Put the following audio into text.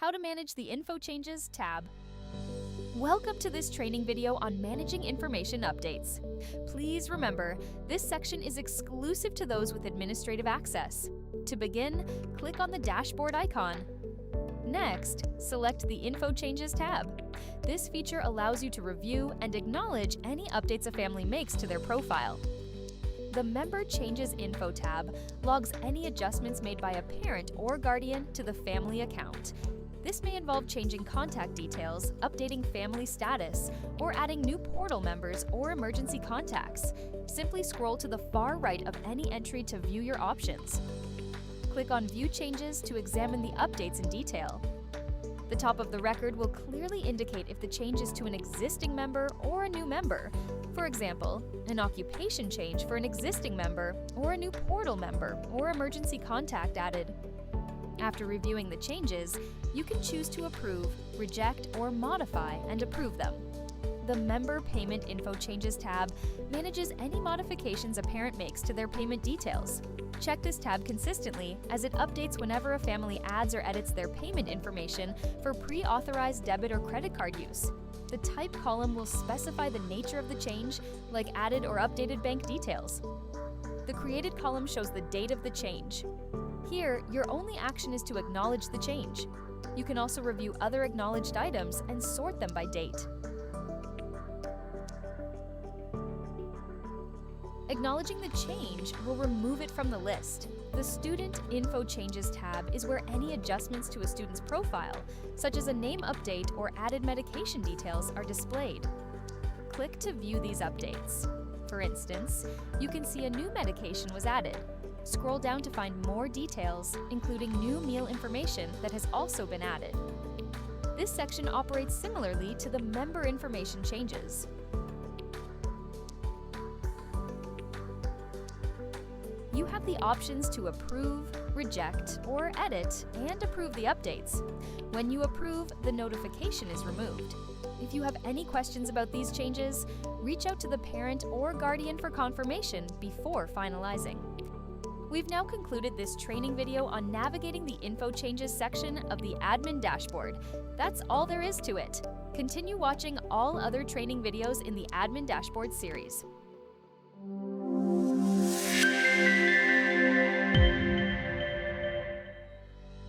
How to Manage the Info Changes tab. Welcome to this training video on managing information updates. Please remember, this section is exclusive to those with administrative access. To begin, click on the dashboard icon. Next, select the Info Changes tab. This feature allows you to review and acknowledge any updates a family makes to their profile. The Member Changes Info tab logs any adjustments made by a parent or guardian to the family account. This may involve changing contact details, updating family status, or adding new portal members or emergency contacts. Simply scroll to the far right of any entry to view your options. Click on View Changes to examine the updates in detail. The top of the record will clearly indicate if the change is to an existing member or a new member. For example, an occupation change for an existing member, or a new portal member or emergency contact added. After reviewing the changes, you can choose to approve, reject, or modify and approve them. The Member Payment Info Changes tab manages any modifications a parent makes to their payment details. Check this tab consistently, as it updates whenever a family adds or edits their payment information for pre-authorized debit or credit card use. The Type column will specify the nature of the change, like added or updated bank details. The Created column shows the date of the change. Here, your only action is to acknowledge the change. You can also review other acknowledged items and sort them by date. Acknowledging the change will remove it from the list. The Student Info Changes tab is where any adjustments to a student's profile, such as a name update or added medication details, are displayed. Click to view these updates. For instance, you can see a new medication was added. Scroll down to find more details, including new meal information that has also been added. This section operates similarly to the Member Information Changes. You have the options to approve, reject, or edit, and approve the updates. When you approve, the notification is removed. If you have any questions about these changes, reach out to the parent or guardian for confirmation before finalizing. We've now concluded this training video on navigating the Info Changes section of the Admin Dashboard. That's all there is to it. Continue watching all other training videos in the Admin Dashboard series.